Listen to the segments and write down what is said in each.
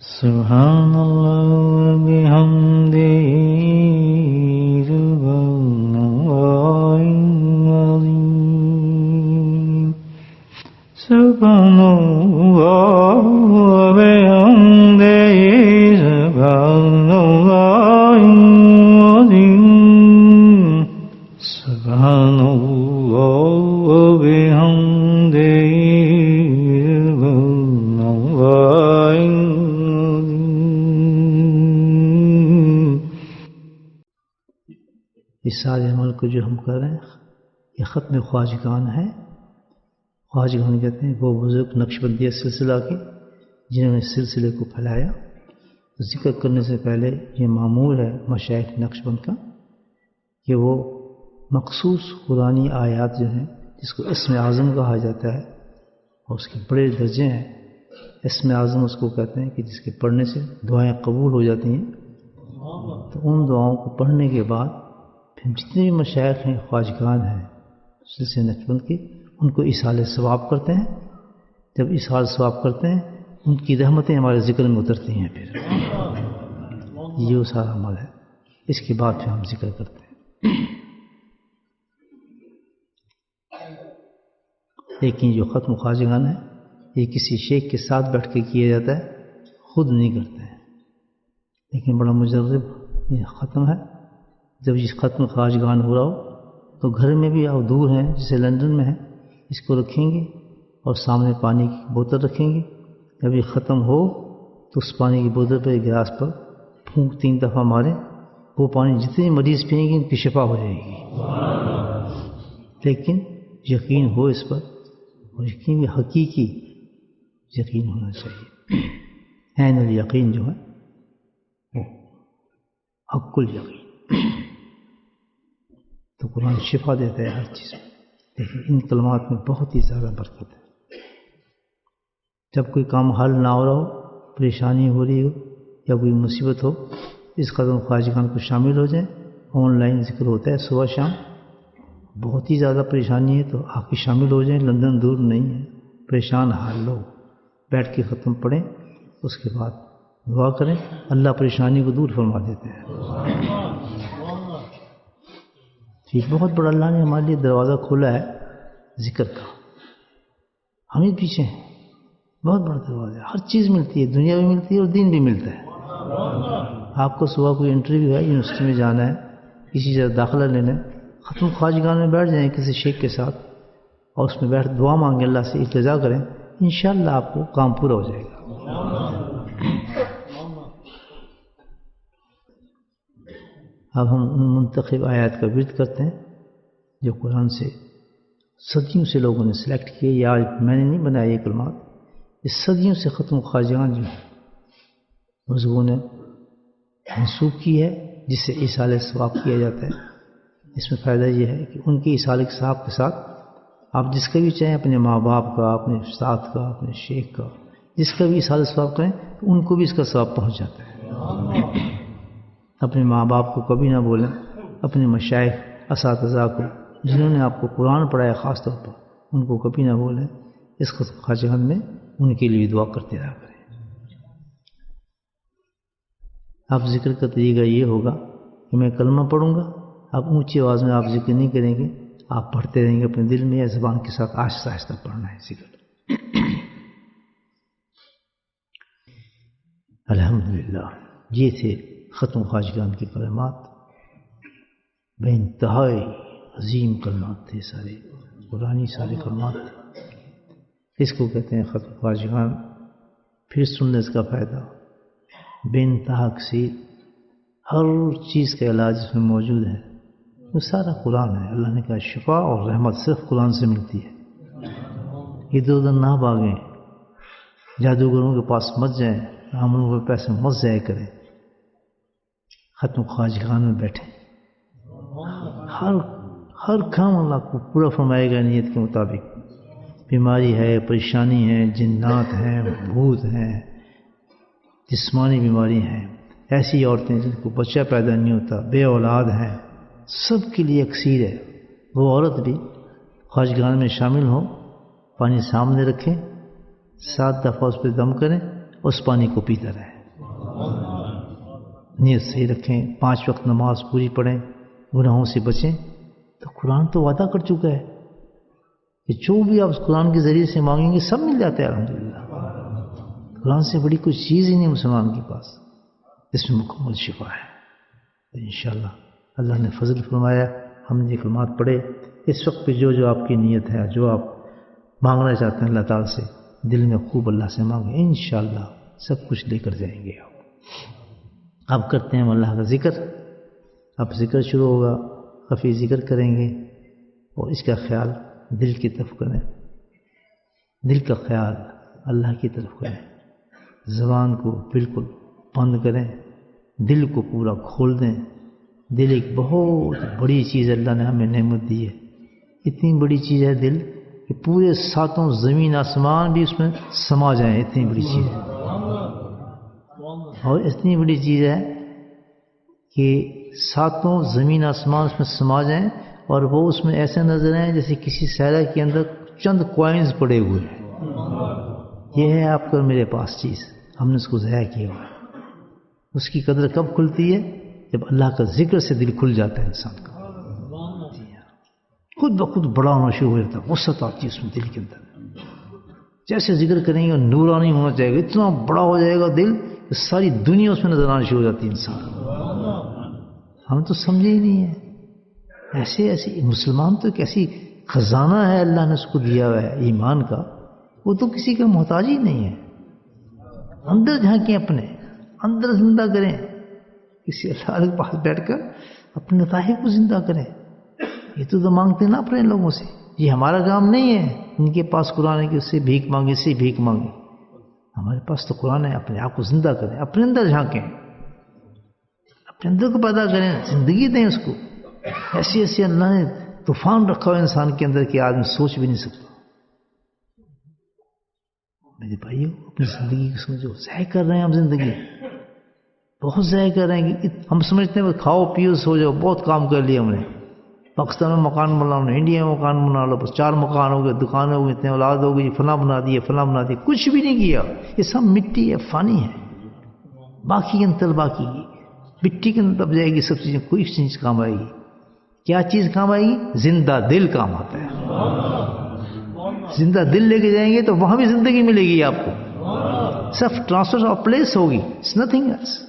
سبحان اللہ بحمدہ سبحان اللہ العظیم سبحان اللہ بحمدہ سبحان اللہ العظیم سبحان اللہ بحمدہ اس سارے عمل کو جو ہم کر رہے ہیں یہ ختم خواجگان ہے. خواجگان کہتے ہیں وہ بزرگ نقشبندی سلسلہ کے جنہوں نے اس سلسلے کو پھیلایا. ذکر کرنے سے پہلے یہ معمول ہے مشائخ نقشبند کا کہ وہ مخصوص قرآنی آیات جو ہیں جس کو اسم اعظم کہا جاتا ہے اور اس کے بڑے درجے ہیں. اسم اعظم اس کو کہتے ہیں کہ جس کے پڑھنے سے دعائیں قبول ہو جاتی ہیں. تو ان دعاؤں کو پڑھنے کے بعد پھر جتنے بھی مشائخ ہیں خواجگان ہیں سلسلہ نقشبند کے ان کو ایصال ثواب کرتے ہیں. جب ایصال ثواب کرتے ہیں ان کی رحمتیں ہمارے ذکر میں اترتی ہیں. پھر یہ سارا عمل ہے. اس کے بعد پھر ہم ذکر کرتے ہیں. لیکن جو ختم خواجگان ہے یہ کسی شیخ کے ساتھ بیٹھ کے کیا جاتا ہے, خود نہیں کرتے ہیں. لیکن بڑا مجرب یہ ختم ہے. جب یہ ختم خواجگان ہو رہا ہو تو گھر میں بھی آپ دور ہیں جیسے لندن میں ہیں اس کو رکھیں گے اور سامنے پانی کی بوتل رکھیں گے. جب یہ ختم ہو تو اس پانی کی بوتل پر گلاس پر پھونک 3 دفعہ ماریں. وہ پانی جتنے مریض پئیں گے ان کی شفا ہو جائے گی. لیکن یقین ہو اس پر اور یقین بھی حقیقی یقین ہونا چاہیے. عین الیقین جو ہے وہ حق الیقین. تو قرآن شفا دیتا ہے ہر چیز میں. لیکن ان کلمات میں بہت ہی زیادہ برکت ہے. جب کوئی کام حل نہ ہو رہا ہو, پریشانی ہو رہی ہو یا کوئی مصیبت ہو, اس قدم خواجگان کو شامل ہو جائیں. آن لائن ذکر ہوتا ہے صبح شام. بہت ہی زیادہ پریشانی ہے تو آ کے شامل ہو جائیں. لندن دور نہیں ہے. پریشان حال لو بیٹھ کے ختم پڑھیں. اس کے بعد دعا کریں. اللہ پریشانی کو دور فرما دیتے ہیں. ٹھیک, بہت بڑا اللہ نے ہمارے لیے دروازہ کھولا ہے ذکر کا. ہم ہی پیچھے ہیں. بہت بڑا دروازہ ہے. ہر چیز ملتی ہے, دنیا بھی ملتی ہے اور دین بھی ملتا ہے. آپ کو صبح کوئی انٹرویو ہے, یونیورسٹی میں جانا ہے, کسی جگہ داخلہ لینا ہے, ختم خواجگان میں بیٹھ جائیں کسی شیخ کے ساتھ اور اس میں بیٹھ دعا مانگیں, اللہ سے التجا کریں. انشاءاللہ آپ کو کام پورا ہو جائے گا. اب ہم ان منتخب آیات کا ورد کرتے ہیں جو قرآن سے صدیوں سے لوگوں نے سلیکٹ کیے. یا میں نے نہیں بنایا یہ کلمات, اس صدیوں سے ختم خواجگان جو ہیں بزرگوں نے منسوخ کی ہے جس سے ایصال ثواب کیا جاتا ہے. اس میں فائدہ یہ ہے کہ ان کی ایصال ثواب کے ساتھ آپ جس کا بھی چاہیں, اپنے ماں باپ کا, اپنے استاد کا, اپنے شیخ کا, جس کا بھی ایصال ثواب کریں تو ان کو بھی اس کا ثواب پہنچ جاتا ہے. اپنے ماں باپ کو کبھی نہ بولیں. اپنے مشائخ اساتذہ کو جنہوں نے آپ کو قرآن پڑھایا خاص طور پر ان کو کبھی نہ بولیں. اس خواجگان میں ان کے لیے دعا کرتے رہا کریں. اب ذکر کا طریقہ یہ ہوگا کہ میں کلمہ پڑھوں گا, اب اونچی آواز میں آپ ذکر نہیں کریں گے, آپ پڑھتے رہیں گے اپنے دل میں یا زبان کے ساتھ آہستہ آہستہ پڑھنا ہے ذکر. الحمدللہ. یہ تھے ختم خواجگان کے کلمات. بے انتہائی عظیم کلمات تھے, سارے قرآنی سارے کلمات تھے. اس کو کہتے ہیں ختم خواجگان. پھر سننے کا فائدہ بے انتہا کثیر. ہر چیز کا علاج اس میں موجود ہے. وہ سارا قرآن ہے. اللہ نے کہا شفا اور رحمت صرف قرآن سے ملتی ہے. ادھر ادھر نہ بھاگیں, جادوگروں کے پاس مت جائیں, عاملوں کے پیسے مت ضائع کریں. ختم خواجگان میں بیٹھیں. ہر کام اللہ کو پورا فرمائے گا نیت کے مطابق. بیماری ہے, پریشانی ہے, جنات ہیں, بھوت ہیں, جسمانی بیماری ہیں, ایسی عورتیں جن کو بچہ پیدا نہیں ہوتا, بے اولاد ہیں, سب کے لیے اکسیر ہے. وہ عورت بھی خواجگان میں شامل ہو, پانی سامنے رکھیں, 7 دفعہ اس پہ دم کریں, اس پانی کو پیتا رہے. نیت صحیح رکھیں, 5 وقت نماز پوری پڑھیں, گناہوں سے بچیں. تو قرآن تو وعدہ کر چکا ہے کہ جو بھی آپ قرآن کے ذریعے سے مانگیں گے سب مل جاتا ہے الحمدللہ. قرآن سے بڑی کوئی چیز ہی نہیں مسلمان کے پاس, اس میں مکمل شفا ہے. انشاءاللہ اللہ نے فضل فرمایا, ہم نے یہ کلمات پڑھے. اس وقت پہ جو آپ کی نیت ہے, جو آپ مانگنا چاہتے ہیں اللہ تعالیٰ سے, دل میں خوب اللہ سے مانگیں, انشاءاللہ سب کچھ لے کر جائیں گے. اب کرتے ہیں ہم اللہ کا ذکر. اب ذکر شروع ہوگا, خفی ذکر کریں گے اور اس کا خیال دل کی طرف کریں. دل کا خیال اللہ کی طرف کریں. زبان کو بالکل بند کریں, دل کو پورا کھول دیں. دل ایک بہت بڑی چیز اللہ نے ہمیں نعمت دی ہے. اتنی بڑی چیز ہے دل کہ پورے 7 زمین آسمان بھی اس میں سما جائیں, اتنی بڑی چیز ہے. اور اتنی بڑی چیز ہے کہ 7 زمین آسمان اس میں سما جائیں اور وہ اس میں ایسے نظر آئیں جیسے کسی صحرا کے اندر چند کوائنز پڑے ہوئے ہیں. یہ ہے آپ کا میرے پاس چیز, ہم نے اس کو ضائع کیا ہوا ہے. اس کی قدر کب کھلتی ہے؟ جب اللہ کا ذکر سے دل کھل جاتا ہے انسان کا. خود بخود بڑا ہونا شروع ہو جاتا ہے, وسعت آتی ہے اس میں دل کے اندر. جیسے ذکر کریں گے نورانی ہونا چاہے گا, اتنا بڑا ہو جائے گا دل کہ ساری دنیا اس میں نظر آنا شروع ہو جاتی ہے انسان. ہم تو سمجھے ہی نہیں ہیں. ایسے مسلمان تو ایک ایسی خزانہ ہے اللہ نے اس کو دیا ہوا ہے ایمان کا, وہ تو کسی کا محتاج ہی نہیں ہے. اندر جھانکیں, اپنے اندر زندہ کریں, کسی اللہ کے پاس بیٹھ کر اپنے نتائج کو زندہ کریں. یہ تو مانگتے نا اپنے لوگوں سے, یہ ہمارا کام نہیں ہے. ان کے پاس قرآن ہے کہ اس سے بھیک مانگے, اس سے بھیک مانگے. ہمارے پاس تو قرآن ہے, اپنے آپ کو زندہ کریں, اپنے اندر جھانکیں, اپنے اندر کو پیدا کریں, زندگی دیں اس کو. ایسی اللہ نے طوفان رکھا ہوا انسان کے اندر کہ آدمی سوچ بھی نہیں سکتا. میرے بھائیو, اپنی زندگی کو سمجھو. ضائع کر رہے ہیں ہم زندگی, بہت ضائع کر رہے ہیں. ہم سمجھتے ہیں کھاؤ پیو سو جاؤ, بہت کام کر لیا ہم نے. پاکستان میں مکان بنا لو, انڈیا میں مکان بنا لو, بس 4 مکان ہو گئے, دکانیں ہو گئی, اتنے اولاد ہو گئی, فلاں بنا دیے, فلاں بنا دیے. کچھ بھی نہیں کیا. یہ سب مٹی ہے, فانی ہے. باقی کے اندر باقی مٹی کے اندر دب جائے گی سب چیزیں, کوئی چیز کام آئے گی. کیا چیز کام آئے گی؟ زندہ دل کام آتا ہے. زندہ دل لے کے جائیں گے تو وہاں بھی زندگی ملے گی آپ کو. صرف ٹرانسفر آف پلیس ہوگی, it's nothing else.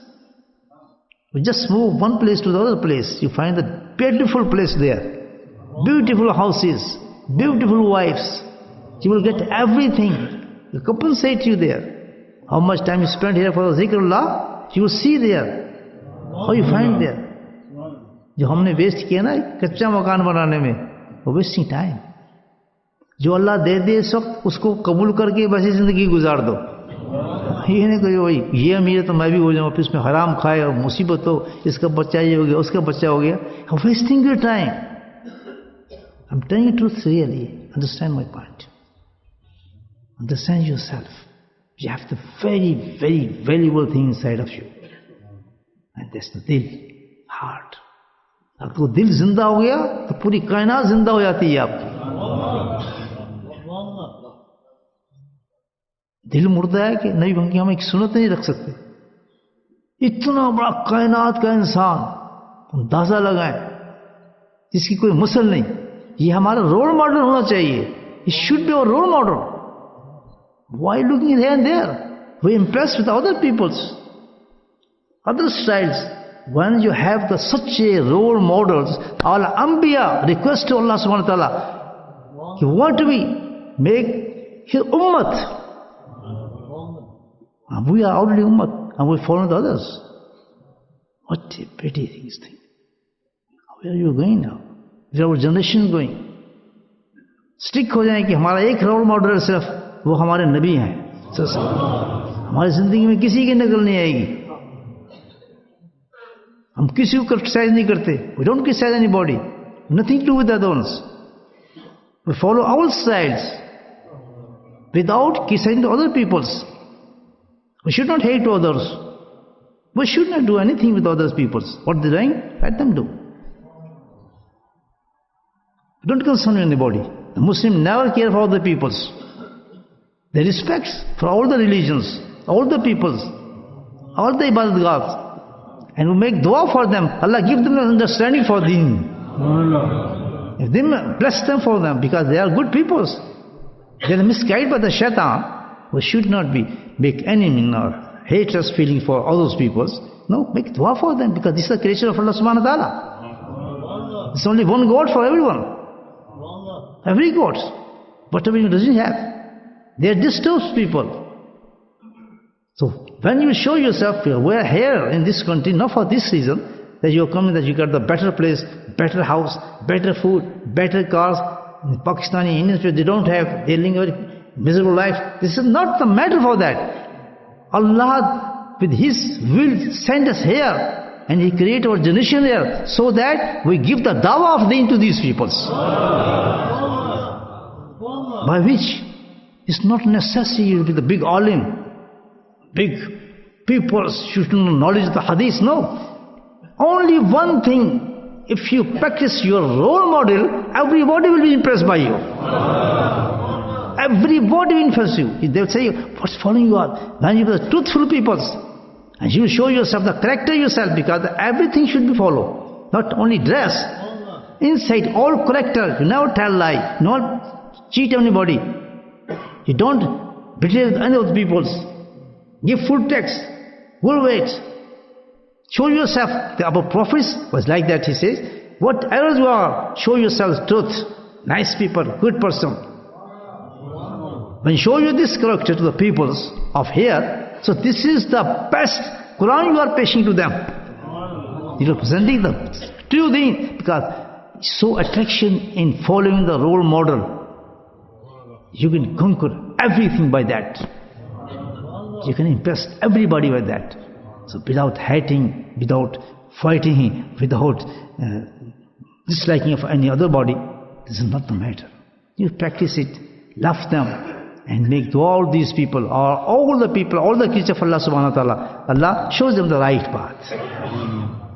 Just move one place to the other place. You find a beautiful place there. Beautiful houses, beautiful wives. You will get everything. Will compensate you there. How much time you spend here for the zikrullah, you will see there. How you find there. جو ہم نے waste کیا نا کچا مکان بنانے میں, وہ ویسٹنگ ٹائم. جو اللہ دے دے اس وقت اس کو قبول کر کے بس زندگی گزار دو. یہ نہیں کہ وہی یہ امیر تو میں بھی ہو جاؤں, پھر اس میں حرام کھائے اور مصیبت ہو, اس کا بچہ یہ ہو گیا, اس کا بچہ ہو گیا. Wasting your time. I'm telling you truth really. Understand my point. Understand yourself. You have the very, very valuable thing inside of you. And that's the dil, heart. اگر وہ دل زندہ ہو گیا تو پوری کائنات زندہ ہو جاتی ہے آپ کی. دل مردہ ہے کہ نبی بن کے ہم ایک سنت نہیں رکھ سکتے. اتنا بڑا کائنات کا انسان, اندازہ لگائیں, جس کی کوئی مثل نہیں. یہ ہمارا رول ماڈل ہونا چاہیے. It should be our role model. Why looking here and there? We impressed with other people's, other styles. When you have such a role models, all Anbiya request to Allah subhanahu wa ta'ala, you want to be, make his ummat. And we are already ummat, and we follow the others. What a pretty thing is thing. Where are you going now? Where our generation is going? Stick ہو جائیں کہ ہمارا ایک role model صرف وہ ہمارے نبی ہیں. ہماری زندگی میں کسی کی نقل نہیں آئے گی. ہم کسی کو کرٹیسائز نہیں کرتے. We don't criticize anybody. Nothing to do with the other ones. We follow our styles without criticizing the other people's. We should not hate others. We should not do anything with other people's. What they're doing, let them do. Don't concern anybody. The Muslim never care for other people's. They respect for all the religions, all the peoples, all the ibadatgahs, and we make dua for them. Allah give them an understanding for deen. If they bless them for them, because they are good peoples. They are misguided by the shaitan. We should not make enemy or hatred feeling for all those peoples. No, make dua for them, because this is the creation of Allah subhanahu wa ta'ala. There's only one God for everyone. Every God. Whatever he doesn't have. They are disturbed people. So when you show yourself, we are here in this country, not for this reason, that you are coming, that you got the better place, better house, better food, better cars. In Pakistani, Indians, they don't have, they live a very miserable life. This is not the matter for that. Allah, with His will, sent us here. And He created our generation here, so that we give the dawah of deen to these peoples. By which it's not necessary to be the big alim, big people should know knowledge of the hadith. No. Only one thing, if you practice your role model, everybody will be impressed by you. Everybody will impress you. They will say, what's following you are? When you are the truthful people, and you will show yourself the character yourself, because everything should be followed. Not only dress. Inside, all character. You never tell lie. Not cheat anybody. You don't betray any of the peoples. Give full text, full weight. Show yourself. Our prophets was like that, he says. Whatever you are, show yourself truth. Nice people, good person. When you show you this character to the peoples of here, so this is the best Quran you are preaching to them. You are presenting the true deen, because so attraction in following the role model. You can conquer everything by that. You can impress everybody by that. So without hating, without fighting, without disliking of any other body, this is not the matter. You practice it, love them, and make to all these people, or all the people, all the creatures of Allah subhanahu wa ta'ala, Allah shows them the right path.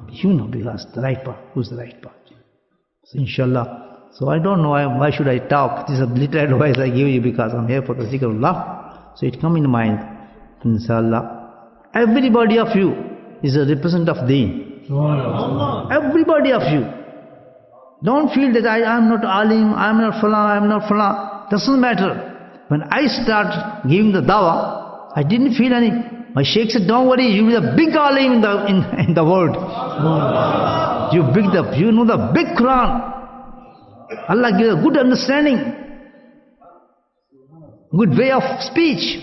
You know, because the right path, who's the right path? So inshallah. So I don't know why should I talk. This is a little advice I give you, because I'm here for the zikr of Allah. So it come in mind, inshallah. Everybody of you is a representative of deen. Everybody of you. Don't feel that I am not alim, I am not fala, I am not fala. Doesn't matter. When I start giving the dawah, I didn't feel any. My sheikh said, don't worry, you will be a big alim in the world. You know the big Quran. Allah gives a good understanding, good way of speech.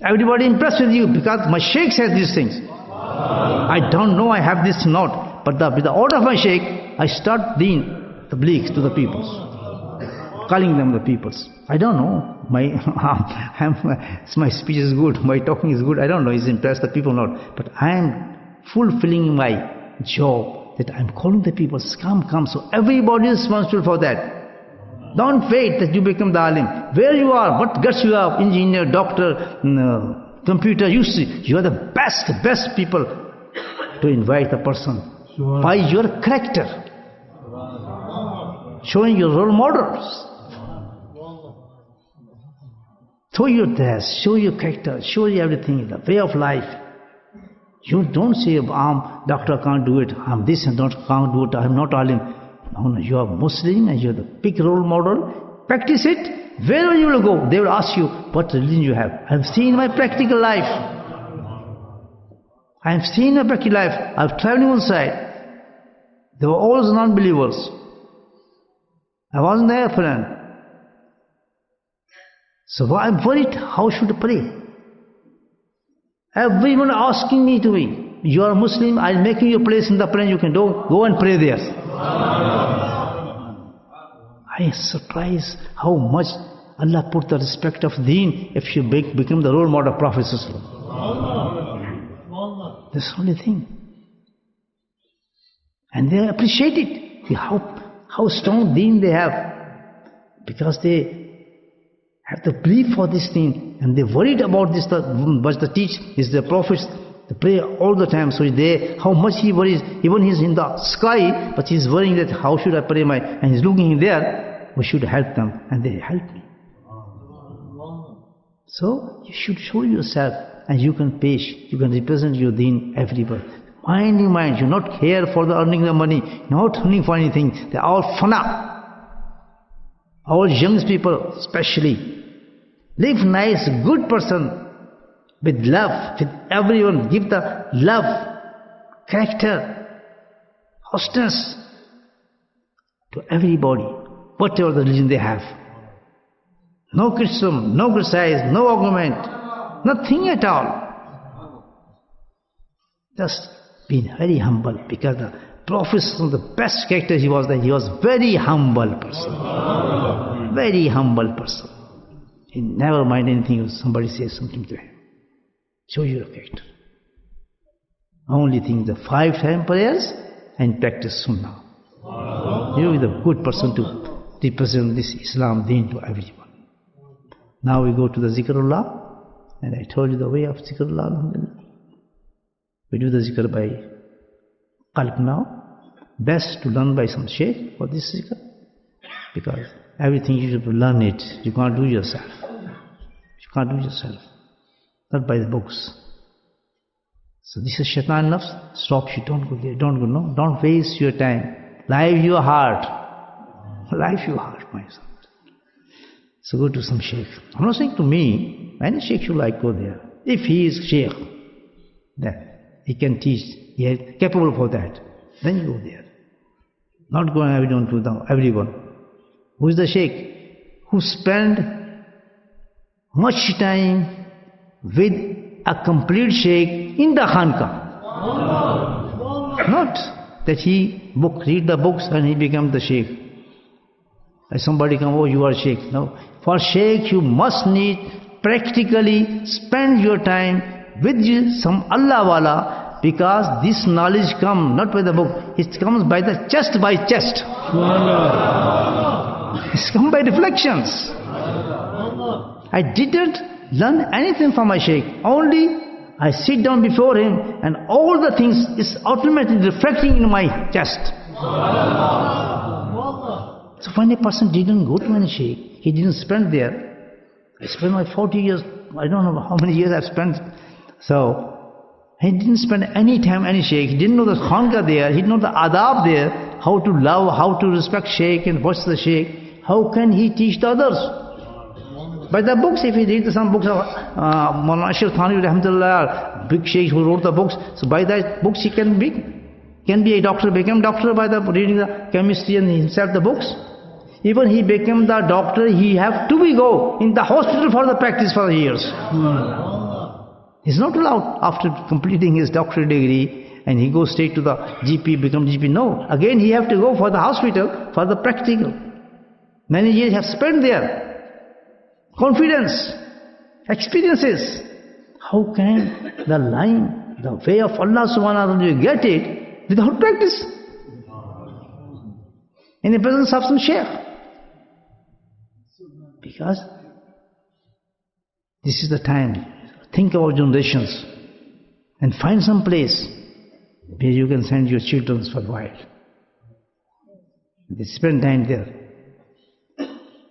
Everybody impressed with you, because my sheikh says these things. I don't know I have this not, but with the order of my sheikh, I start deen, the bleaks to the peoples, calling them the peoples. I don't know. My speech is good, my talking is good. I don't know, is impressed the people not. But I am fulfilling my job, that I am calling the people, come. So everybody is responsible for that. Don't wait that you become the alim. Where you are, what guts you have, engineer, doctor, computer, you see, you are the best people to invite a person by your character, showing your role models. Show your dress, show your character, show you everything, the way of life. You don't say, doctor can't do it, I'm this and can't do it, I'm not alim. No, you are Muslim and you are the big role model. Practice it. Wherever you will go, they will ask you what religion you have. I have seen my practical life. I have seen my practical life. I have traveled one side. They were all non-believers. I wasn't there for them. So I am worried, how should I pray? Everyone asking me to be, you are a Muslim, I will make you a place in the prayer, you can go and pray there. I am surprised how much Allah put the respect of deen if you become the role model of Prophet. That's the only thing. And they appreciate it. How strong deen they have. Because they have the belief for this thing, and they worried about this, what the teach is the prophets, they pray all the time. So how much he worries, even he's in the sky, but he's worrying that how should I pray and he's looking there, we should help them, and they help me. So you should show yourself and you can represent your deen everywhere. Mind your mind, you not care for the earning the money, not earning for anything. They are all fana. All young people especially. Live nice, good person, with love, with everyone. Give the love, character, hostess to everybody, whatever the religion they have. No criticism, no criticize, no argument, nothing at all. Just being very humble, because the Prophet, the best character he was very humble person. Very humble person. He never mind anything if somebody says something to him. Show your character. Only thing, the 5 time prayers and practice sunnah. You are the good person to represent this Islam deen to everyone. Now we go to the zikrullah, and I told you the way of zikrullah, alhamdulillah. We do the zikr by qalb now. Best to learn by some shaykh for this zikr, because everything you have to learn it. You can't do yourself. You can't do yourself. Not by the books. So this is shaitan nafs. Stop you, don't go there, don't go, no. Don't waste your time. Live your heart. Live your heart, my son. So go to some sheikh. I'm not saying to me, any sheikh you like, go there. If he is sheikh, then he can teach, he is capable for that, then you go there. Not going everyone to everyone. Who is the sheikh? Who spend much time with a complete sheikh in the khanqah. Not that he read the books and he became the sheikh. Like somebody come, oh, you are sheikh. No. For sheikh, you must need practically spend your time with some Allah wala, because this knowledge comes not by the book, it comes by the chest by chest. It's come by reflections. I didn't learn anything from my sheikh. Only I sit down before him and all the things is automatically reflecting in my chest. So when a person didn't go to any sheikh, he didn't spend there. I spent my 40 years, I don't know how many years I've spent. So he didn't spend any time any sheikh. He didn't know the khanqah there. He didn't know the adab there, how to love, how to respect sheikh and what's the sheikh. How can he teach the others? By the books, if he reads some books of Maulana Ashraf Thani rahmatullah, big sheikhs who wrote the books, so by that books he can be a doctor, become doctor by the reading the chemistry and himself the books. Even he became the doctor, he have to go in the hospital for the practice for years. He's not allowed after completing his doctorate degree and he goes straight to the GP, become GP. No, again he have to go for the hospital for the practical. Many years have spent there. Confidence, experiences. How can the line, the way of Allah subhanahu wa ta'ala, you get it without practice? In the presence of some sheikh. Because this is the time. Think about generations and find some place where you can send your children for a while. They spend time there.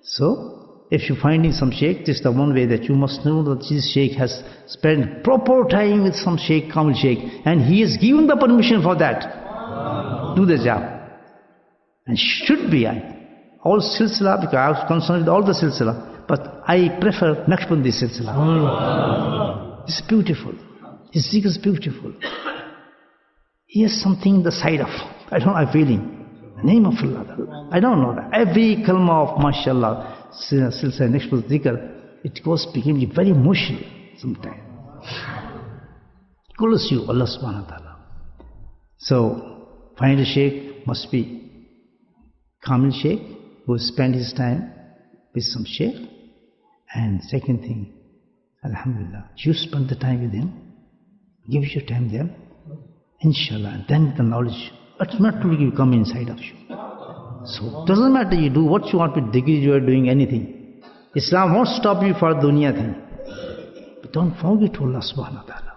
So, if you're finding some sheikh, this is the one way that you must know that this sheikh has spent proper time with some sheikh, Kamil sheikh, and he has given the permission for that. Do the job. And should be all silsila, because I was concerned with all the silsila, but I prefer Naqshbandi silsila. It's beautiful. His zikr is beautiful. He has something the side of, I don't know, I'm feeling. The name of Allah. I don't know that. Every kalma of mashallah, silsila, Naqshbandi zikr, it became very emotional sometimes. Close you, Allah subhanahu wa ta'ala. So, find a sheikh, must be Kamil sheikh, who spend his time with some sheikh. And second thing, alhamdulillah, you spend the time with him, give your time there, inshallah, and then the knowledge automatically come inside of you. So it doesn't matter you do what you want with degree, you are doing anything. Islam won't stop you for dunya thing. But don't forget Allah subhanahu wa ta'ala.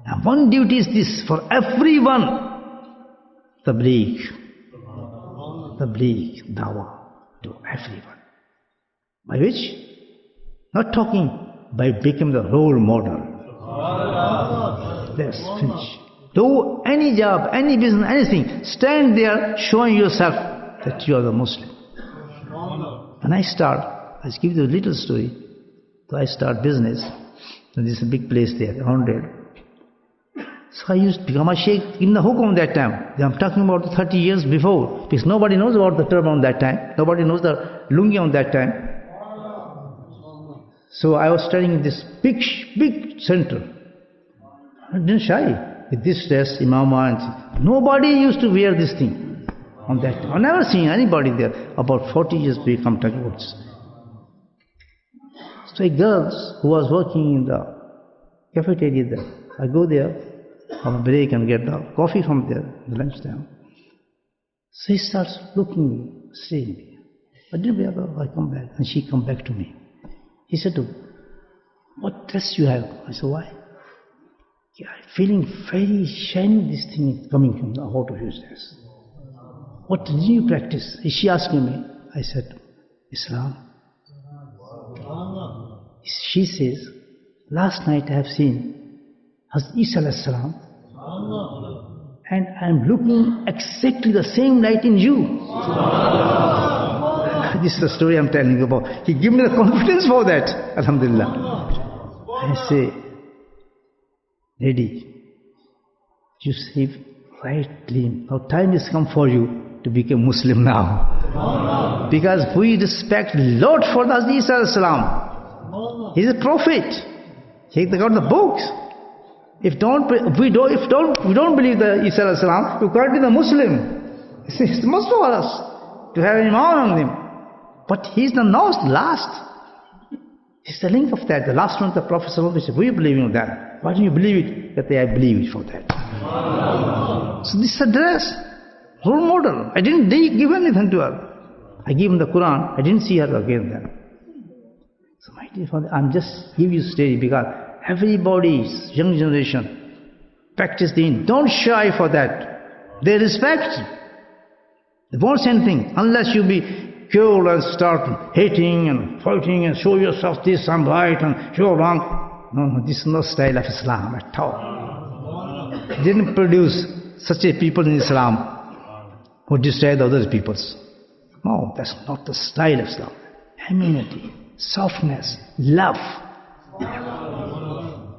And one duty is this for everyone. Tabligh, dawah to everyone. By which? Not talking by becoming the role model. That's finished. Do any job, any business, anything. Stand there showing yourself that you are the Muslim. When I give you a little story. So I start business. And this is a big place there, 100. So I used to become a sheikh in the hukum that time. I'm talking about 30 years before. Because nobody knows about the turban that time. Nobody knows the lungi on that time. So I was studying in this big center. I didn't shy. With this dress, imama, and nobody used to wear this thing on that time. I've never seen anybody there. About 40 years before I'm talking about this. So a girl who was working in the cafeteria there, I go there, have a break and get the coffee from there, the lunchtime. So he starts looking me, seeing me. I come back, and she come back to me. He said, what dress you have? I said, why? I'm feeling very shiny, this thing coming from the out of his dress. What did you practice? She asking me. I said, Islam. She says, last night I have seen Hazrat Isa alayhi salam, and I am looking exactly the same light in you. This is the story I am telling you about. He gave me the confidence for that. Alhamdulillah. I say, lady, you see right gleam. Now time has come for you to become Muslim now. Because we respect Lord for the Hazrat Isa alayhi salam. He is a prophet. He got the books. If we don't believe the Isa alayhi salam, you can't be the Muslim. It's must for us to have an iman on him. But he is the last. It's the link of that. The last one, the Prophet said, we believe in that. Why don't you believe it? That I believe it for that. So this is a dress. Role model. I didn't give anything to her. I gave him the Quran. I didn't see her again then. So my dear Father, I'm just giving you story because everybody's young generation practice deen. Don't shy for that. They respect. They won't say anything unless you be pure and start hating and fighting and show yourself this, I'm right and you're wrong. No, this is not style of Islam at all. Didn't produce such a people in Islam who destroy the other peoples. No, that's not the style of Islam. Humanity, softness, love.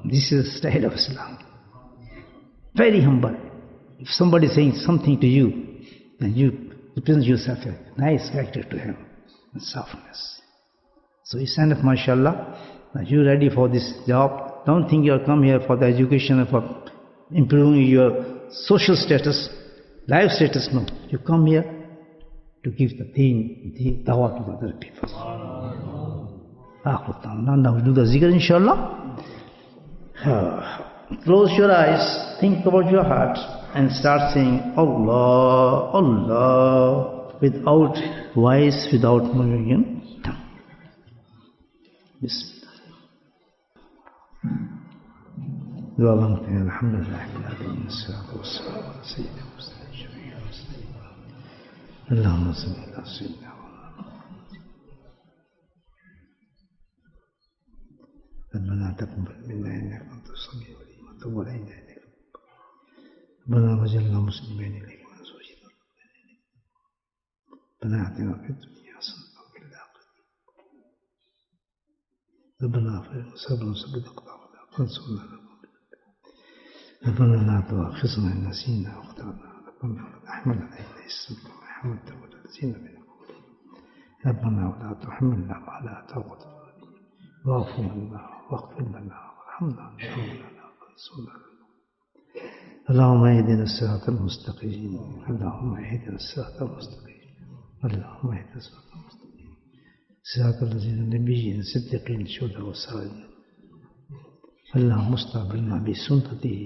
This is the style of Islam. Very humble. If somebody is saying something to you, then you present yourself a nice character to him and softness. So he said, mashallah, are you ready for this job? Don't think you come here for the education or for improving your social status, life status. No, you come here to give the deen, the dawah to the other people. Now we do the zikr, inshallah. Close your eyes, think about your heart, and start saying Allah, Allah, without voice, without moving your tongue. Bismillah. Alhamdulillah. Allahumma salli ala sayyidina ربنا تقبل منا انك انت السميع العليم وتب علينا انك ربنا وجعلنا مسلمين اليك من ازواجنا ربنا اعطنا في الدنيا حسنه وفي الاخره ربنا اغفر لنا صبرا وثبت اقدامنا وانصرنا على القوم الكافرين ربنا لا تؤاخذنا ان نسينا واخطانا ربنا ولا تحمل علينا اسرا كما حملته على الذين من قبلنا ربنا ولا تحملنا ما لا طاقه لنا واعف عنا واغفر لنا وارحمنا وانصرنا. اللهم اهدنا الصراط المستقيم. اللهم اهدنا الصراط المستقيم. اللهم اهدنا الصراط المستقيم. صراط الذين النبيين الصديقين الشهداء والصالحين. اللهم استقبلنا بسنته.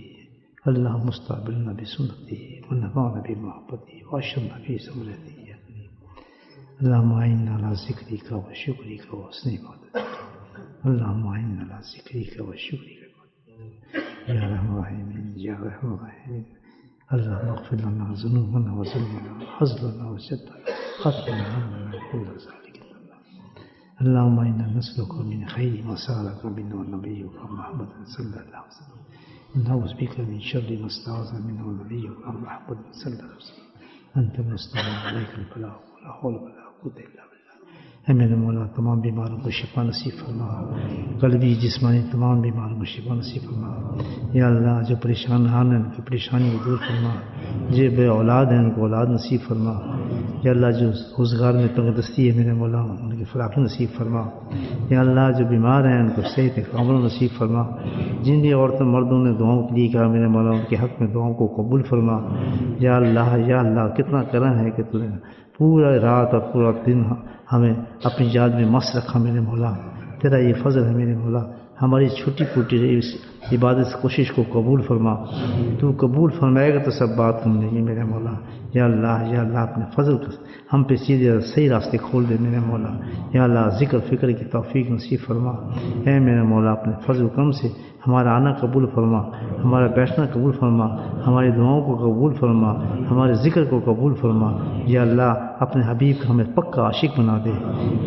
اللهم استقبلنا بسنته ونفعنا بمحبته واشرنا في زمرته. اللهم اعنا على ذكرك وشكرك وحسن عبادتك. اللهم اعنا على ذكرك وشكرك يا ارحم الراحمين يا ارحم الراحمين. اللهم اغفر لنا ذنوبنا وظلمنا وحزننا وشدنا خطنا عنا كل ذلك. اللهم إنا نسألك من خير ما سألك منه نبيك محمد صلى الله عليه وسلم ونعوذ بك من شر ما استعاذ منه نبيك محمد صلى الله عليه وسلم أنت المستعان عليك البلاغ ولا حول ولا قوة إلا بالله. اے میرے مولا تمام بیماروں کو شفا نصیب فرما، قلبی جسمانی تمام بیماروں کو شفا نصیب فرما. یا اللہ جو پریشان ہیں ان کی پریشانی کو دور فرما، جو بے اولاد ہیں ان کو اولاد نصیب فرما. یا اللہ جو روزگار میں تنگ دستی ہے میرے مولا ان کی فراخی نصیب فرما. یا اللہ جو بیمار ہیں ان کو صحت کامل نصیب فرما. جن بھی عورتوں مردوں نے دعاؤں کے لیے کہا میرے مولا ان کے حق میں دعاؤں کو قبول فرما. یا اللہ کتنا کرم ہے کہ تو نے پورا رات اور پورا دن ہمیں اپنی یاد میں مست رکھا میرے مولا. تیرا یہ فضل ہے میرے مولا. ہماری چھوٹی پھوٹی اس عبادت کوشش کو قبول فرما. تو قبول فرمائے گا تو سب بات سمجھے گی میرے مولا. یا اللہ اپنے فضل ہم پہ سیدھے صحیح راستے کھول دے میرے مولا. یا اللہ ذکر فکر کی توفیق نصیب فرما. اے میرے مولا اپنے فضل و کرم سے ہمارا آنا قبول فرما، ہمارا بیٹھنا قبول فرما، ہماری دعاؤں کو قبول فرما، ہمارے ذکر کو قبول فرما. یا اللہ اپنے حبیب کو ہمیں پکا عاشق بنا دے.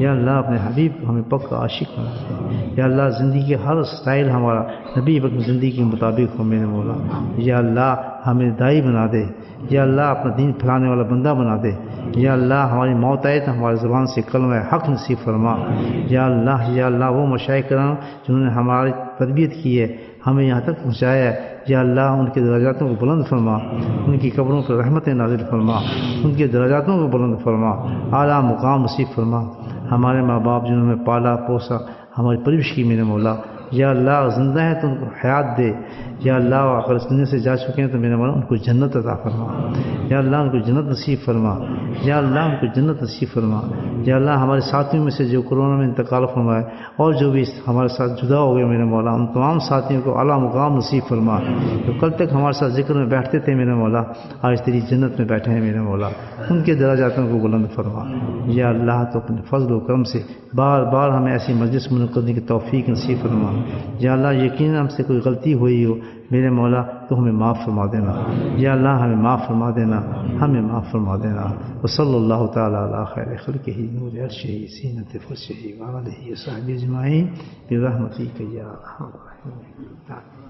یا اللہ اپنے حبیب کو ہمیں پکا عاشق بنا دے. یا اللہ زندگی کے ہر سٹائل ہمارا نبی وقت زندگی کے مطابق ہو میرے مولا. یا اللہ ہمیں دائی بنا دے. یا اللہ اپنا دین پھیلانے والا بندہ بنا دے. یا اللہ ہماری موت آئے تو ہماری زبان سے کلمہ حق نصیب فرما. یا اللہ وہ مشائخ کرام جنہوں نے ہماری تربیت کی ہے، ہمیں یہاں تک پہنچایا ہے، یا اللہ ان کے درجاتوں کو بلند فرما، ان کی قبروں پر رحمتیں نازل فرما، ان کے درجاتوں کو بلند فرما، اعلیٰ مقام نصیب فرما. ہمارے ماں باپ جنہوں نے پالا پوسا ہماری پرورش کی میرے مولا، یا اللہ زندہ ہے تو ان کو حیات دے. یا اللہ اگر اس دنیا سے جا چکے ہیں تو میرے مولا ان کو جنت عطا فرما. یا اللہ ان کو جنت نصیب فرما. یا اللہ ان کو جنت نصیب فرما. یا اللہ ہمارے ساتھیوں میں سے جو کورونا میں انتقال فرمائے اور جو بھی ہمارے ساتھ جدا ہو گئے میرے مولا ان تمام ساتھیوں کو اعلیٰ مقام نصیب فرما. جو کل تک ہمارے ساتھ ذکر میں بیٹھتے تھے میرے مولا آج تیری جنت میں بیٹھے ہیں میرے مولا، ان کے درجاتوں کو بلند فرما. یا اللہ تو اپنے فضل و کرم سے بار بار ہمیں ایسی مجلس منعقد کرنے کی توفیق نصیب فرما. یا اللہ یقیناً ہم سے کوئی غلطی ہوئی ہو میرے مولا تو ہمیں معاف فرما دینا. یا اللہ ہمیں معاف فرما دینا، ہمیں معاف فرما دینا. وصلی اللہ تعالیٰ علی خیر خلقہ نور عرشہ زینت فرشہ وآلہ وصحبہ اجمعین برحمتک یا ارحم الراحمین.